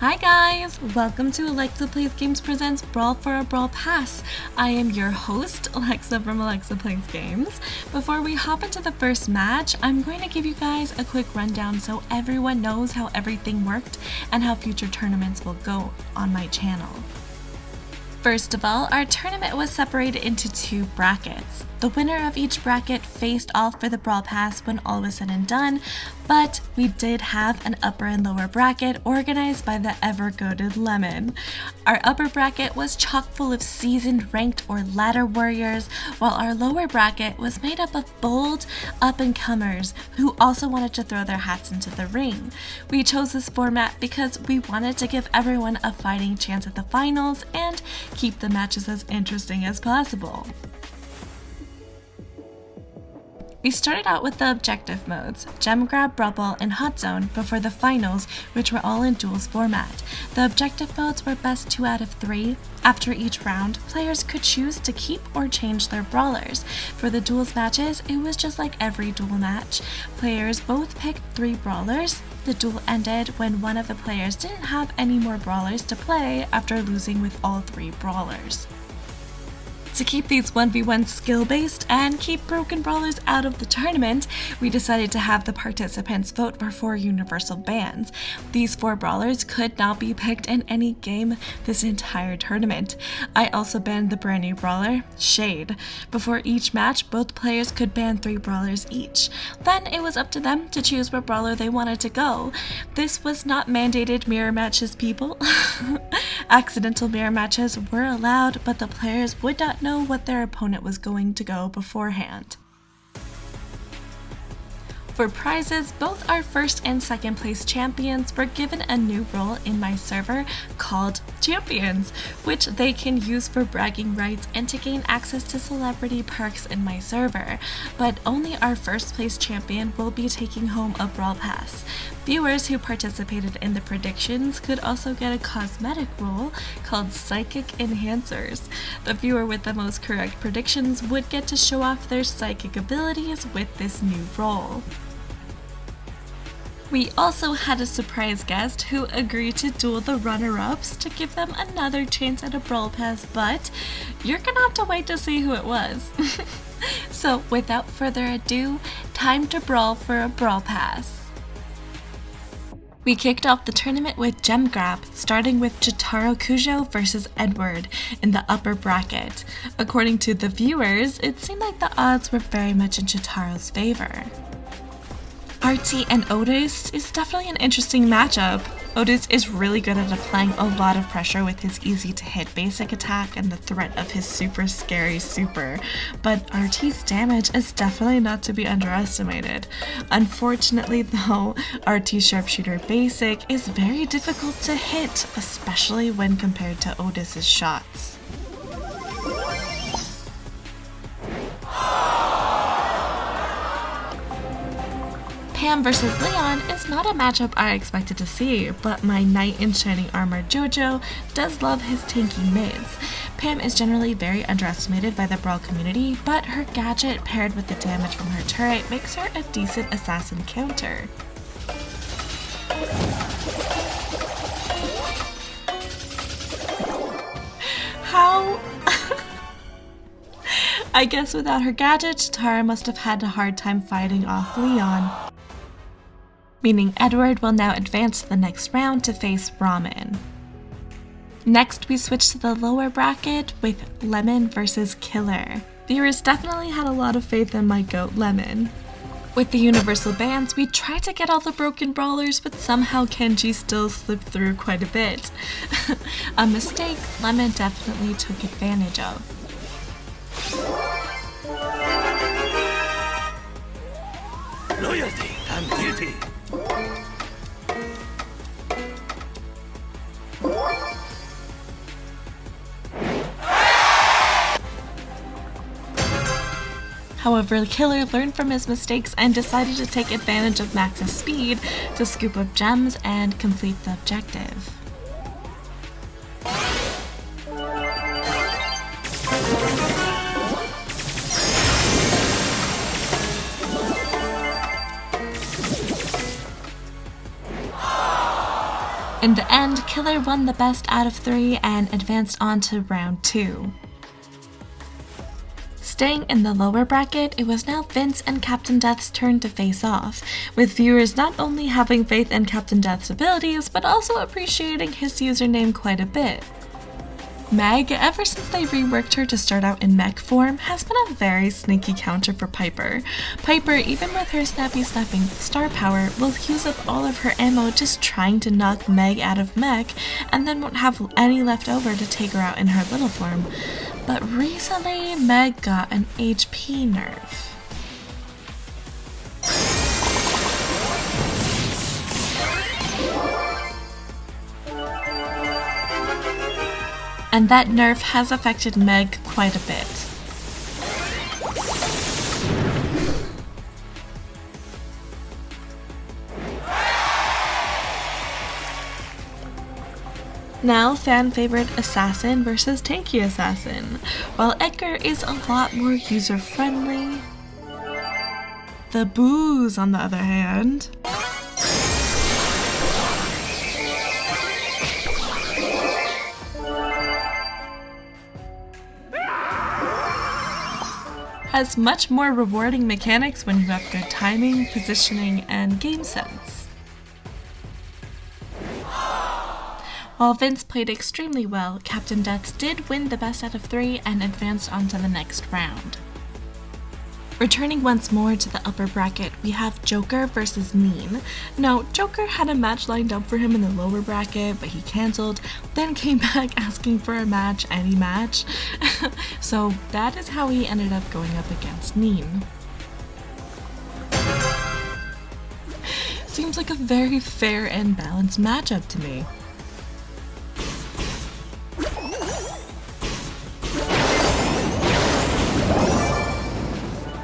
Hi guys! Welcome to Alexa Plays Games presents Brawl for a Brawl Pass. I am your host, Alexa from Alexa Plays Games. Before we hop into the first match, I'm going to give you guys a quick rundown so everyone knows how everything worked and how future tournaments will go on my channel. First of all, our tournament was separated into two brackets. The winner of each bracket faced off for the Brawl Pass when all was said and done, but we did have an upper and lower bracket organized by the ever-goated Lemon. Our upper bracket was chock full of seasoned ranked or ladder warriors, while our lower bracket was made up of bold up-and-comers who also wanted to throw their hats into the ring. We chose this format because we wanted to give everyone a fighting chance at the finals and keep the matches as interesting as possible. We started out with the objective modes, Gem Grab, Brawl Ball, and Hot Zone before the finals, which were all in duels format. The objective modes were best 2 out of 3. After each round, players could choose to keep or change their brawlers. For the duels matches, it was just like every duel match. Players both picked 3 brawlers. The duel ended when one of the players didn't have any more brawlers to play after losing with all 3 brawlers. To keep these 1v1 skill-based and keep broken brawlers out of the tournament, we decided to have the participants vote for 4 universal bans. These 4 brawlers could not be picked in any game this entire tournament. I also banned the brand new brawler, Shade. Before each match, both players could ban 3 brawlers each. Then it was up to them to choose what brawler they wanted to go. This was not mandated mirror matches, people. Accidental mirror matches were allowed, but the players would not know what their opponent was going to go beforehand. For prizes, both our first and second place champions were given a new role in my server called Champions, which they can use for bragging rights and to gain access to celebrity perks in my server. But only our first place champion will be taking home a Brawl Pass. Viewers who participated in the predictions could also get a cosmetic role called Psychic Enhancers. The viewer with the most correct predictions would get to show off their psychic abilities with this new role. We also had a surprise guest who agreed to duel the runner-ups to give them another chance at a Brawl Pass, but you're gonna have to wait to see who it was. So without further ado, time to brawl for a Brawl Pass. We kicked off the tournament with Gem Grab, starting with Jotaro Kujo versus Edward in the upper bracket. According to the viewers, it seemed like the odds were very much in Jotaro's favor. Artie and Otis is definitely an interesting matchup. Otis is really good at applying a lot of pressure with his easy to hit basic attack and the threat of his super scary super, but Artie's damage is definitely not to be underestimated. Unfortunately though, Artie's sharpshooter basic is very difficult to hit, especially when compared to Otis's shots. Pam versus Leon is not a matchup I expected to see, but my knight in shining armor Jojo does love his tanky mids. Pam is generally very underestimated by the Brawl community, but her gadget paired with the damage from her turret makes her a decent assassin counter. How? I guess without her gadget, Tara must have had a hard time fighting off Leon. Meaning Edward will now advance to the next round to face Ramen. Next, we switch to the lower bracket with Lemon versus Killer. Viewers definitely had a lot of faith in my GOAT Lemon. With the universal bans, we tried to get all the broken brawlers, but somehow Kenji still slipped through quite a bit. A mistake Lemon definitely took advantage of. Loyalty and duty. However, Killer learned from his mistakes and decided to take advantage of Max's speed to scoop up gems and complete the objective. In the end, Killer won the best out of 3 and advanced on to round 2. Staying in the lower bracket, it was now Vince and Captain Death's turn to face off, with viewers not only having faith in Captain Death's abilities, but also appreciating his username quite a bit. Meg, ever since they reworked her to start out in mech form, has been a very sneaky counter for Piper. Piper, even with her snapping star power, will use up all of her ammo just trying to knock Meg out of mech, and then won't have any left over to take her out in her little form. But recently, Meg got an HP nerf. And that nerf has affected Meg quite a bit. Now, fan favorite Assassin versus Tanky Assassin. While Edgar is a lot more user-friendly, the Booze, on the other hand, has much more rewarding mechanics when you have good timing, positioning, and game sense. While Vince played extremely well, Captain Death did win the best out of 3 and advanced on to the next round. Returning once more to the upper bracket, we have Joker versus Nene. Now, Joker had a match lined up for him in the lower bracket, but he cancelled, then came back asking for a match, any match. So that is how he ended up going up against Nene. Seems like a very fair and balanced matchup to me.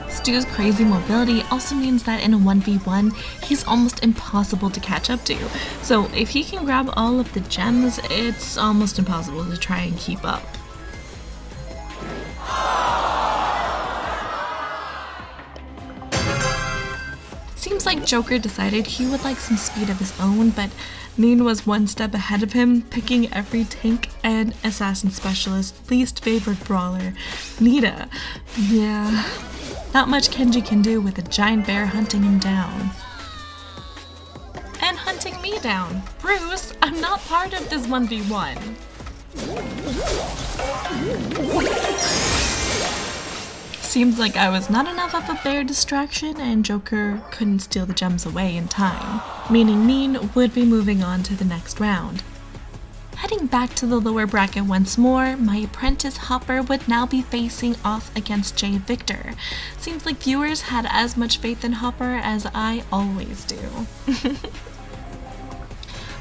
Stu's crazy mobility also means that in a 1v1, he's almost impossible to catch up to. So if he can grab all of the gems, it's almost impossible to try and keep up. Seems like Joker decided he would like some speed of his own, but Nene was one step ahead of him, picking every tank and assassin specialist least favorite brawler, Nita. Yeah. Not much Kenji can do with a giant bear hunting him down. And hunting me down. Bruce, I'm not part of this 1v1. Seems like I was not enough of a bear distraction and Joker couldn't steal the gems away in time, meaning Nene would be moving on to the next round. Heading back to the lower bracket once more, my apprentice Hopper would now be facing off against JVictor. Seems like viewers had as much faith in Hopper as I always do.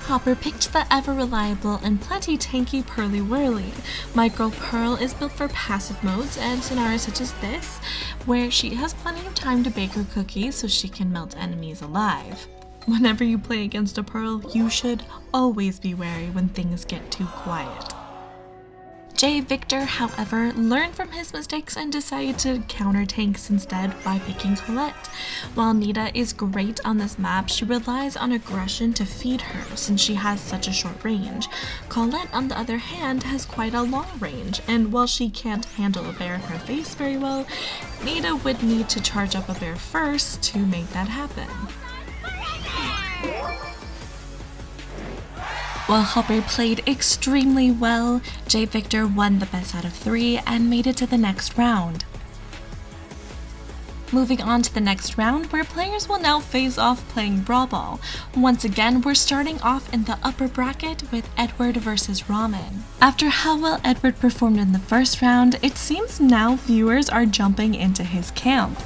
Hopper picked the ever-reliable and plenty tanky Pearly Whirly. My girl Pearl is built for passive modes and scenarios such as this, where she has plenty of time to bake her cookies so she can melt enemies alive. Whenever you play against a Pearl, you should always be wary when things get too quiet. JVictor, however, learned from his mistakes and decided to counter tanks instead by picking Colette. While Nita is great on this map, she relies on aggression to feed her since she has such a short range. Colette, on the other hand, has quite a long range, and while she can't handle a bear in her face very well, Nita would need to charge up a bear first to make that happen. While Hopper played extremely well, JVictor won the best out of 3 and made it to the next round. Moving on to the next round, where players will now face off playing Brawl. Once again, we're starting off in the upper bracket with Edward versus Ramen. After how well Edward performed in the first round, it seems now viewers are jumping into his camp.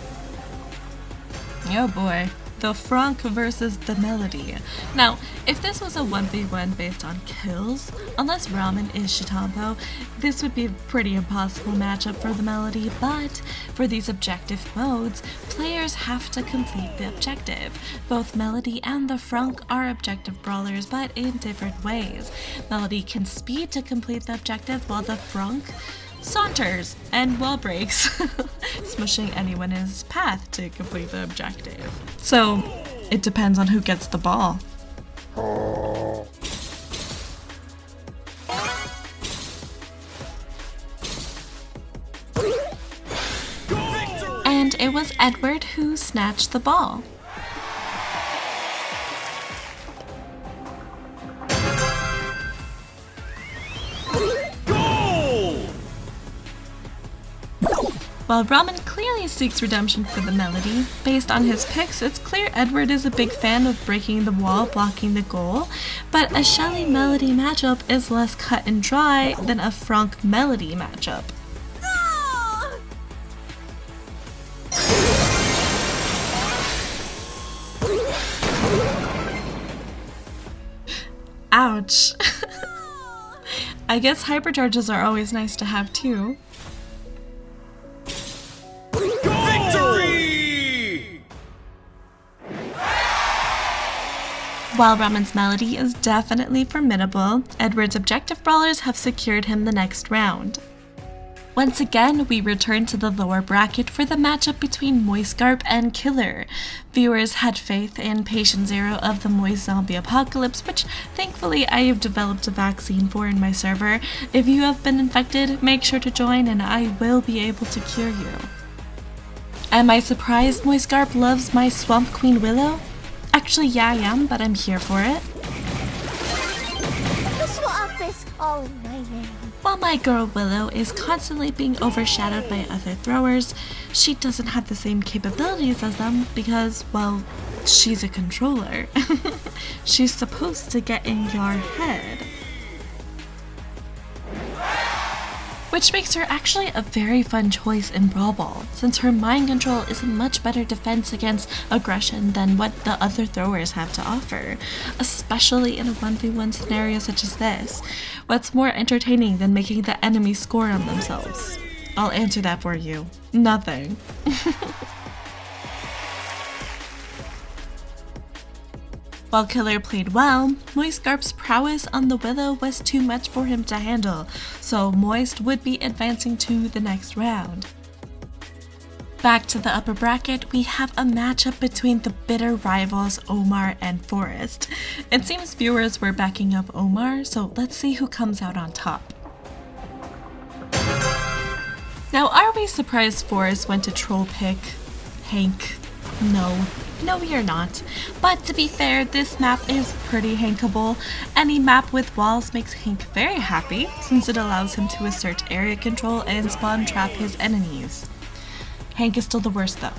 Oh boy. The Frank versus the Melody. Now, if this was a 1v1 based on kills, unless Ramen is Jotaro, this would be a pretty impossible matchup for the Melody, but for these objective modes, players have to complete the objective. Both Melody and the Frank are objective brawlers, but in different ways. Melody can speed to complete the objective, while the Frank saunters and wall breaks, smushing anyone in his path to complete the objective. So, it depends on who gets the ball. Edward, who snatched the ball. While Ramen clearly seeks redemption for the melody, based on his picks, it's clear Edward is a big fan of breaking the wall, blocking the goal, but a Shelly melody matchup is less cut and dry than a Franck melody matchup. Ouch. I guess hypercharges are always nice to have too. While Ramen's melody is definitely formidable, Edward's objective brawlers have secured him the next round. Once again, we return to the lower bracket for the matchup between Moist Garp and Killer. Viewers had faith in Patient Zero of the Moist Zombie Apocalypse, which thankfully I have developed a vaccine for in my server. If you have been infected, make sure to join and I will be able to cure you. Am I surprised Moist Garp loves my Swamp Queen Willow? Actually, yeah, I am, but I'm here for it. The swamp is calling my name. While my girl Willow is constantly being overshadowed by other throwers, she doesn't have the same capabilities as them because, well, she's a controller. She's supposed to get in your head. Which makes her actually a very fun choice in Brawl, since her mind control is a much better defense against aggression than what the other throwers have to offer, especially in a 1v1 scenario such as this. What's more entertaining than making the enemy score on themselves? I'll answer that for you. Nothing. While Killer played well, Moist Garp's prowess on the Willow was too much for him to handle, so Moist would be advancing to the next round. Back to the upper bracket, we have a matchup between the bitter rivals Omar and Forest. It seems viewers were backing up Omar, so let's see who comes out on top. Now, are we surprised Forest went to troll pick Hank? No, you're not. But to be fair, this map is pretty hankable. Any map with walls makes Hank very happy, since it allows him to assert area control and spawn trap his enemies. Hank is still the worst though.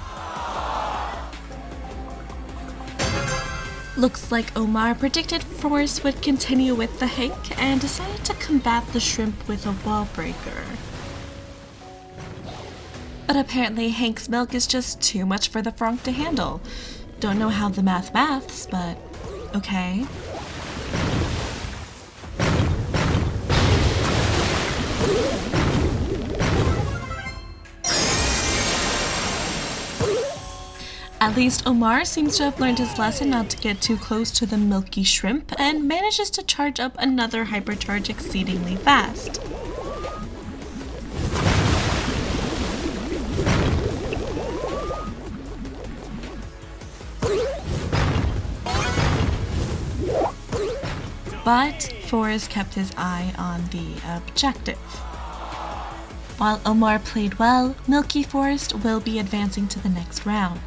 Looks like Omar predicted Forest would continue with the Hank and decided to combat the shrimp with a wall breaker. But apparently Hank's milk is just too much for the Franck to handle. Don't know how the maths, but okay. At least Omar seems to have learned his lesson not to get too close to the milky shrimp and manages to charge up another hypercharge exceedingly fast. But Forrest kept his eye on the objective. While Omar played well, Milky Forest will be advancing to the next round.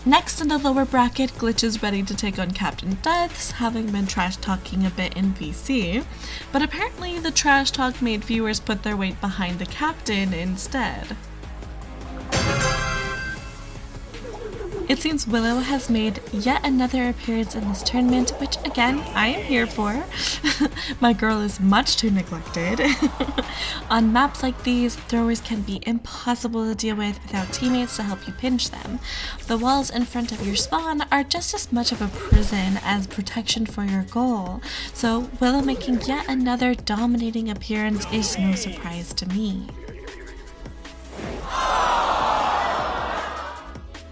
Next in the lower bracket, Glitch is ready to take on Captain Deaths, having been trash talking a bit in VC, but apparently the trash talk made viewers put their weight behind the captain instead. It seems Willow has made yet another appearance in this tournament, which again, I am here for. My girl is much too neglected. On maps like these, throwers can be impossible to deal with without teammates to help you pinch them. The walls in front of your spawn are just as much of a prison as protection for your goal, so Willow making yet another dominating appearance is no surprise to me.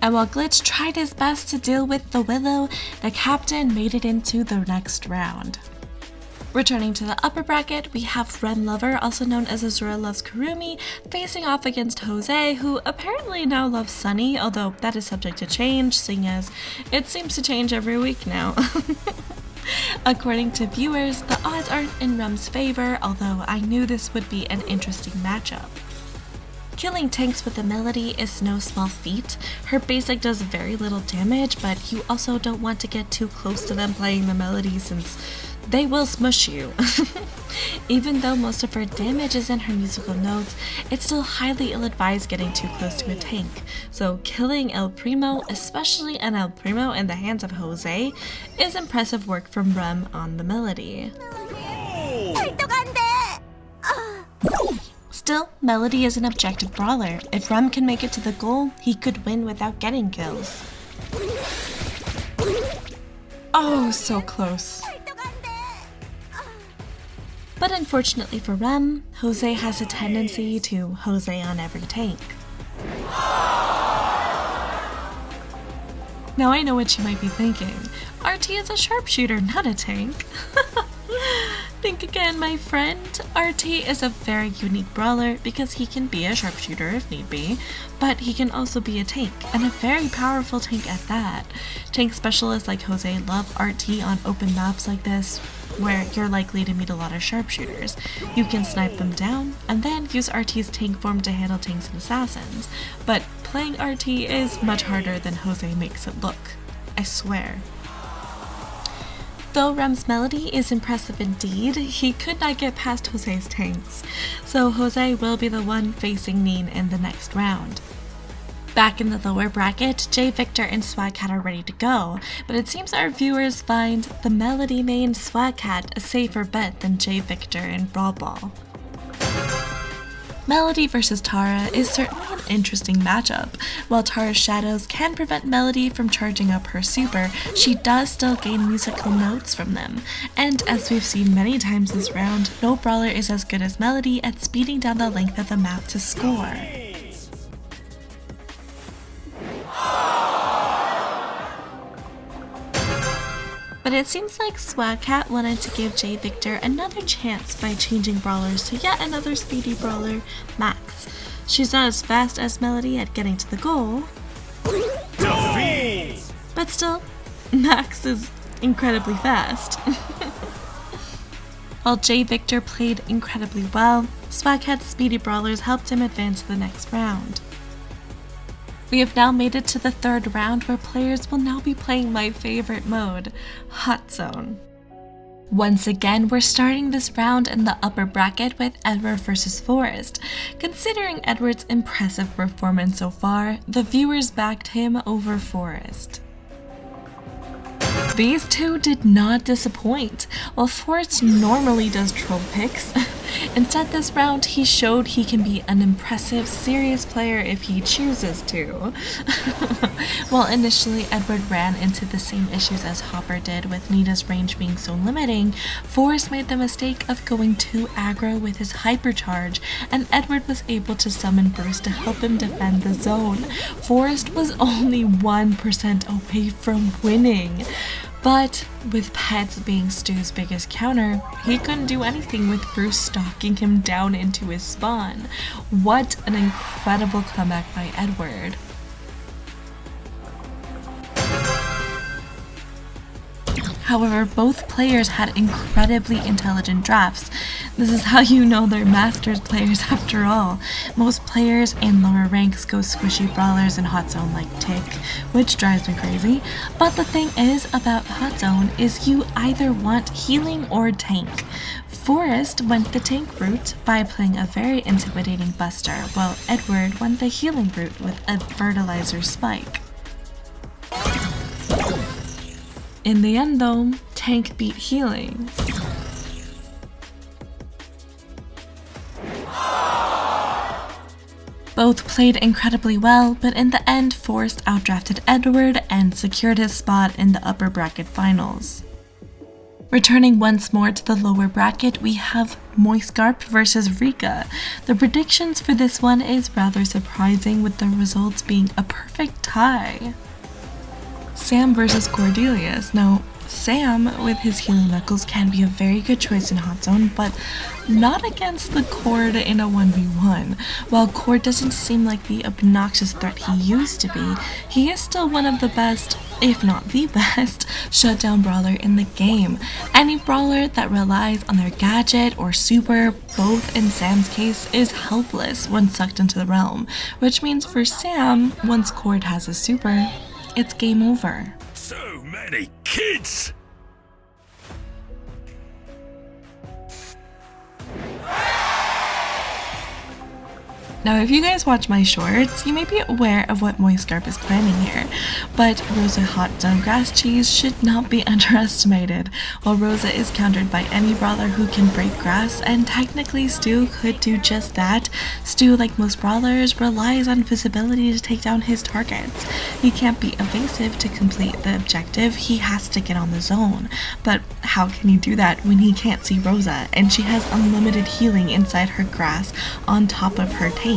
And while Glitch tried his best to deal with the Willow, the captain made it into the next round. Returning to the upper bracket, we have Remlover, also known as Azura Loves Kurumi, facing off against Jose, who apparently now loves Sunny, although that is subject to change, seeing as it seems to change every week now. According to viewers, the odds aren't in Rem's favor, although I knew this would be an interesting matchup. Killing tanks with a Melody is no small feat. Her basic does very little damage, but you also don't want to get too close to them playing the Melody since they will smush you. Even though most of her damage is in her musical notes, it's still highly ill-advised getting too close to a tank. So killing El Primo, especially an El Primo in the hands of Jose, is impressive work from Rem on the Melody. Still, Melody is an objective brawler. If Rem can make it to the goal, he could win without getting kills. Oh, so close. But unfortunately for Rem, Jose has a tendency to Jose on every tank. Now I know what you might be thinking. RT is a sharpshooter, not a tank. Think again, my friend. RT is a very unique brawler because he can be a sharpshooter if need be, but he can also be a tank, and a very powerful tank at that. Tank specialists like Jose love RT on open maps like this, where you're likely to meet a lot of sharpshooters. You can snipe them down, and then use RT's tank form to handle tanks and assassins. But playing RT is much harder than Jose makes it look. I swear. Though Rem's Melody is impressive indeed, he could not get past Jose's tanks, so Jose will be the one facing Nene in the next round. Back in the lower bracket, JVictor and SwagKat are ready to go, but it seems our viewers find the Melody main SwagKat a safer bet than JVictor in Brawl. Melody versus Tara is certainly an interesting matchup. While Tara's shadows can prevent Melody from charging up her super, she does still gain musical notes from them. And as we've seen many times this round, no brawler is as good as Melody at speeding down the length of the map to score. But it seems like SwagKat wanted to give JVictor another chance by changing brawlers to yet another speedy brawler, Max. She's not as fast as Melody at getting to the goal, Defeat! But still, Max is incredibly fast. While JVictor played incredibly well, SwagKat's speedy brawlers helped him advance to the next round. We have now made it to the third round where players will now be playing my favorite mode, Hot Zone. Once again, we're starting this round in the upper bracket with Edward versus Forest. Considering Edward's impressive performance so far, the viewers backed him over Forest. These two did not disappoint. While Forest normally does troll picks, instead this round he showed he can be an impressive, serious player if he chooses to. While initially Edward ran into the same issues as Hopper did with Nita's range being so limiting, Forest made the mistake of going too aggro with his hypercharge, and Edward was able to summon Bruce to help him defend the zone. Forest was only 1% away from winning. But with Pets being Stu's biggest counter, he couldn't do anything with Bruce stalking him down into his spawn. What an incredible comeback by Edward. However, both players had incredibly intelligent drafts. This is how you know they're Masters players after all. Most players in lower ranks go squishy brawlers in Hot Zone like Tick, which drives me crazy. But the thing is about Hot Zone is you either want healing or tank. Forest went the tank route by playing a very intimidating Buster, while Edward went the healing route with a fertilizer spike. In the end though, tank beat healing. Both played incredibly well, but in the end, Forest outdrafted Edward and secured his spot in the upper bracket finals. Returning once more to the lower bracket, we have Moist Garp versus Rikka. The predictions for this one is rather surprising, with the results being a perfect tie. Sam versus Cordelius. Now, Sam with his healing knuckles can be a very good choice in Hot Zone, but not against the Cord in a 1v1. While Cord doesn't seem like the obnoxious threat he used to be, he is still one of the best if not the best, shutdown brawler in the game. Any brawler that relies on their gadget or super, both in Sam's case, is helpless when sucked into the realm, which means for Sam, once Cord has a super, it's game over. So many kids! Now, if you guys watch my shorts, you may be aware of what Moist Garp is planning here, but Rosa Hot Zone Grass Cheese should not be underestimated. While Rosa is countered by any brawler who can break grass, and technically Stu could do just that, Stu, like most brawlers, relies on visibility to take down his targets. He can't be evasive to complete the objective, he has to get on the zone. But how can he do that when he can't see Rosa, and she has unlimited healing inside her grass on top of her tank?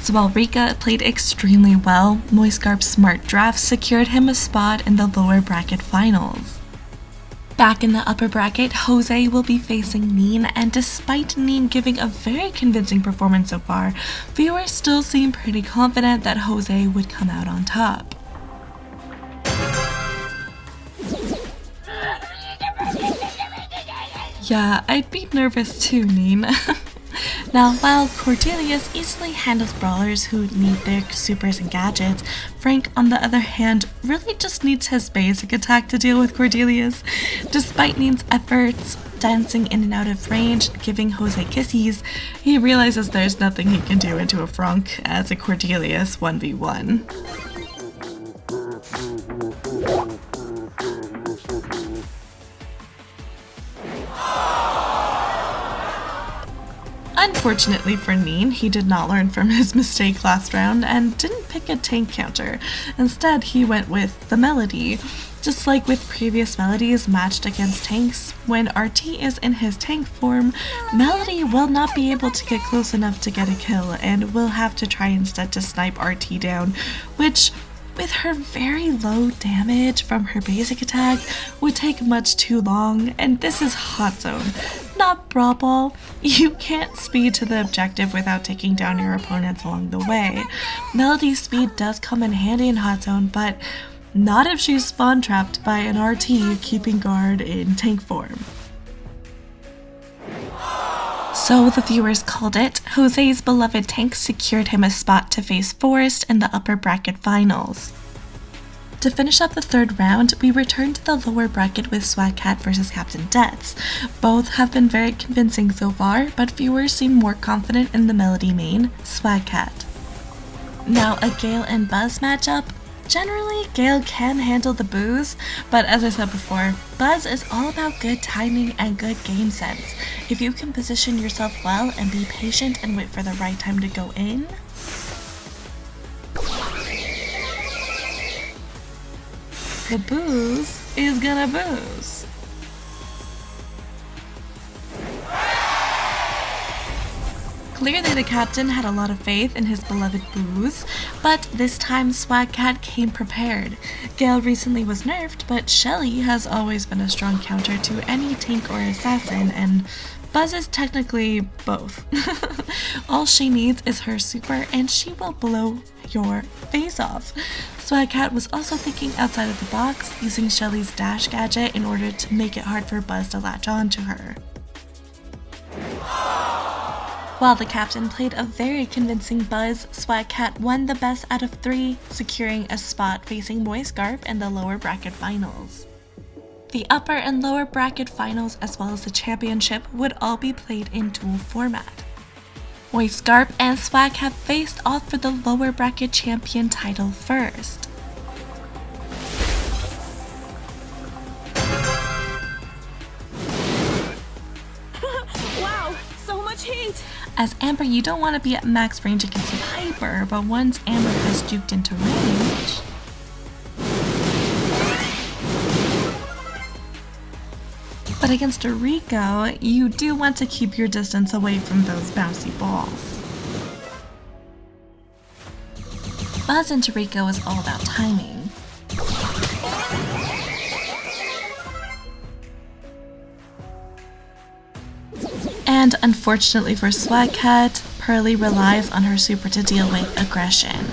So while Rikka played extremely well, Moist Garp's smart draft secured him a spot in the lower bracket finals. Back in the upper bracket, Jose will be facing Nene, and despite Nene giving a very convincing performance so far, viewers still seem pretty confident that Jose would come out on top. Yeah, I'd be nervous too, Nene. Now, while Cordelius easily handles brawlers who need their supers and gadgets, Frank, on the other hand, really just needs his basic attack to deal with Cordelius. Despite Nene's efforts, dancing in and out of range, giving Jose kisses, he realizes there's nothing he can do into a Frank as a Cordelius 1v1. Unfortunately for Nene, he did not learn from his mistake last round and didn't pick a tank counter. Instead, he went with the Melody. Just like with previous Melodies matched against tanks, when RT is in his tank form, Melody will not be able to get close enough to get a kill and will have to try instead to snipe RT down, which, with her very low damage from her basic attack, would take much too long, and this is Hot Zone, not Brawl. You can't speed to the objective without taking down your opponents along the way. Melody's speed does come in handy in Hot Zone, but not if she's spawn trapped by an RT keeping guard in tank form. So the viewers called it. Jose's beloved tank secured him a spot to face Forest in the upper bracket finals. To finish up the third round, we return to the lower bracket with SwagKat versus Captain Deaths. Both have been very convincing so far, but viewers seem more confident in the Melody main, SwagKat. Now, a Gale and Buzz matchup. Generally, Gale can handle the booze, but as I said before, Buzz is all about good timing and good game sense. If you can position yourself well and be patient and wait for the right time to go in, the booze is gonna booze. Clearly the captain had a lot of faith in his beloved Booze, but this time SwagKat came prepared. Gale recently was nerfed, but Shelly has always been a strong counter to any tank or assassin, and Buzz is technically both. All she needs is her super, and she will blow your face off. SwagKat was also thinking outside of the box, using Shelly's dash gadget in order to make it hard for Buzz to latch on to her. While the captain played a very convincing Buzz, SwagKat won the best out of 3, securing a spot facing Moist Garp in the lower bracket finals. The upper and lower bracket finals, as well as the championship, would all be played in duel format. Moist Garp and SwagKat faced off for the lower bracket champion title first. Wow, so much heat! As Amber, you don't want to be at max range against a Piper, but once Amber has juked into range, but against a Rico, you do want to keep your distance away from those bouncy balls. Buzz into Rico is all about timing. And unfortunately for SwagKat, Pearly relies on her super to deal with aggression.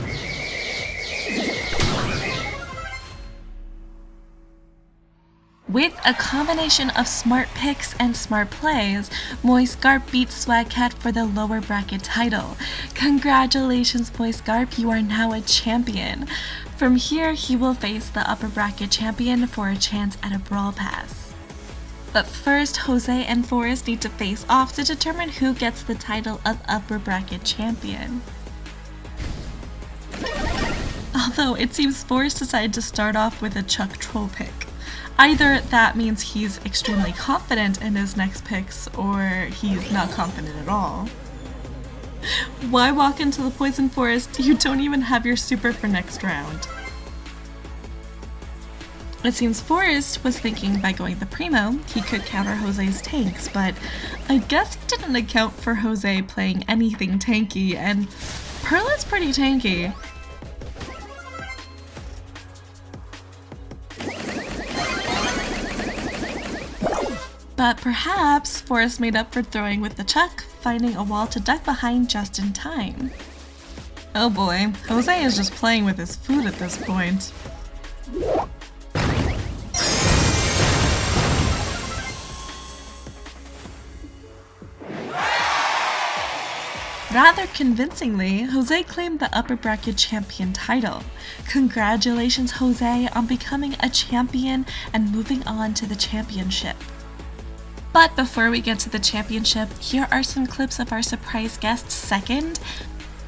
With a combination of smart picks and smart plays, Moist Garp beats SwagKat for the lower bracket title. Congratulations, Moist Garp, you are now a champion. From here, he will face the upper bracket champion for a chance at a Brawl Pass. But first, Jose and Forest need to face off to determine who gets the title of upper bracket champion. Although it seems Forest decided to start off with a Chuck troll pick. Either that means he's extremely confident in his next picks, or he's not confident at all. Why walk into the Poison Forest? You don't even have your super for next round. It seems Forest was thinking by going the Primo, he could counter Jose's tanks, but I guess he didn't account for Jose playing anything tanky, and Pearl is pretty tanky. But perhaps Forest made up for throwing with the Chuck, finding a wall to duck behind just in time. Oh boy, Jose is just playing with his food at this point. Rather convincingly, Jose claimed the upper bracket champion title. Congratulations, Jose, on becoming a champion and moving on to the championship. But before we get to the championship, here are some clips of our surprise guest second,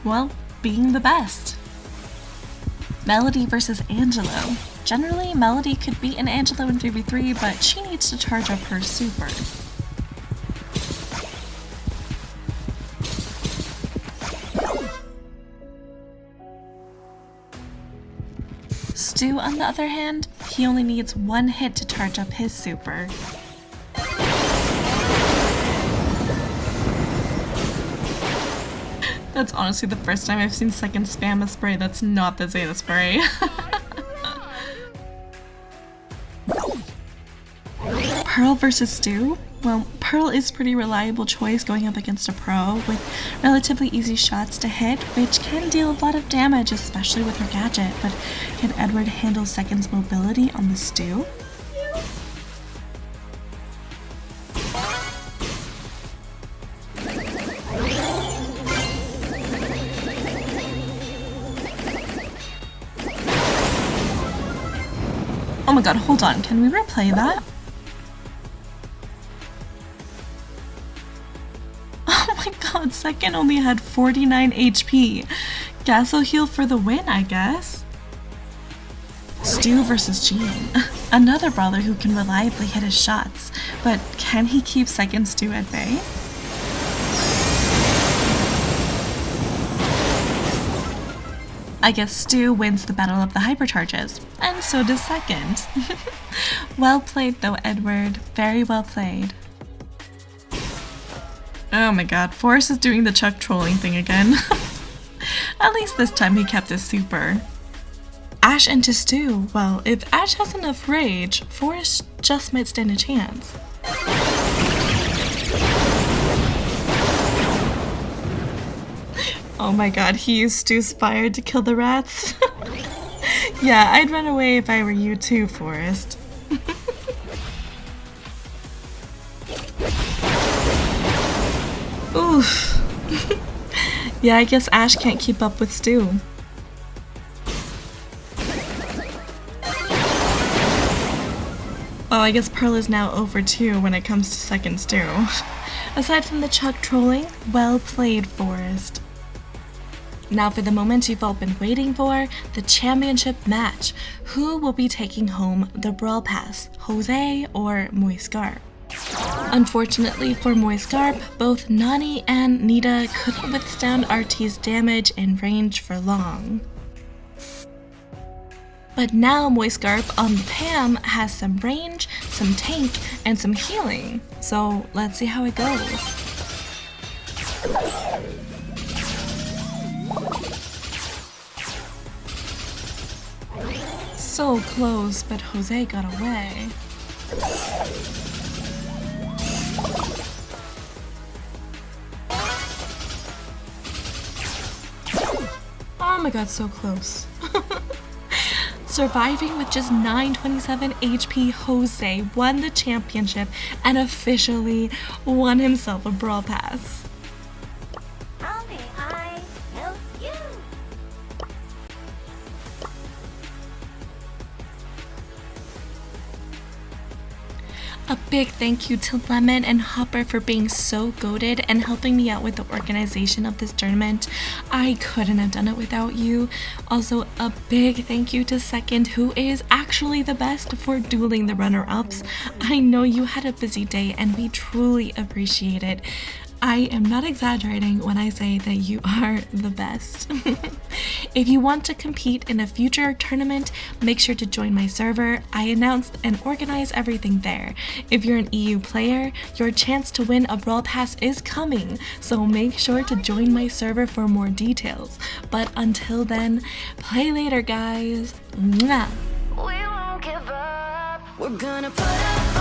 well, being the best. Melody versus Angelo. Generally, Melody could beat an Angelo in 3v3, but she needs to charge up her super. Stu, on the other hand, he only needs one hit to charge up his super. That's honestly the first time I've seen second spam a spray that's not the Zeta spray. Pearl versus Stu? Well, Pearl is a pretty reliable choice going up against a pro with relatively easy shots to hit, which can deal a lot of damage, especially with her gadget. But can Edward handle second's mobility on the Stu? Oh my god, hold on, can we replay that? Oh my god, second only had 49 HP. Gas will heal for the win, I guess. Stu versus Jean. Another brawler who can reliably hit his shots, but can he keep second Stu at bay? I guess Stu wins the Battle of the Hypercharges, and so does second. Well played though, Edward. Very well played. Oh my god, Forrest is doing the Chuck trolling thing again. At least this time he kept his super. Ash into Stu. Well, if Ash has enough rage, Forrest just might stand a chance. Oh my god, he used Stu's fire to kill the rats? Yeah, I'd run away if I were you too, Forrest. Oof. Yeah, I guess Ash can't keep up with Stu. Oh, I guess Pearl is now over too when it comes to second Stu. Aside from the Chuck trolling, well played, Forrest. Now for the moment you've all been waiting for, the championship match. Who will be taking home the Brawl Pass, Jose or Moist Garp? Unfortunately for Moist Garp, both Nani and Nita couldn't withstand RT's damage and range for long. But now Moist Garp on the Pam has some range, some tank, and some healing. So let's see how it goes. So close, but Jose got away. my god, so close. Surviving with just 927 HP, Jose won the championship and officially won himself a Brawl Pass. How may I help you? A big thank you to Lemon and Hopper for being so goated and helping me out with the organization of this tournament. I couldn't have done it without you. Also, a big thank you to Second, who is actually the best, for dueling the runner-ups. I know you had a busy day and we truly appreciate it. I am not exaggerating when I say that you are the best. If you want to compete in a future tournament, make sure to join my server. I announce and organize everything there. If you're an EU player, your chance to win a Brawl Pass is coming, so make sure to join my server for more details. But until then, play later, guys. Mwah. We won't give up. We're gonna put up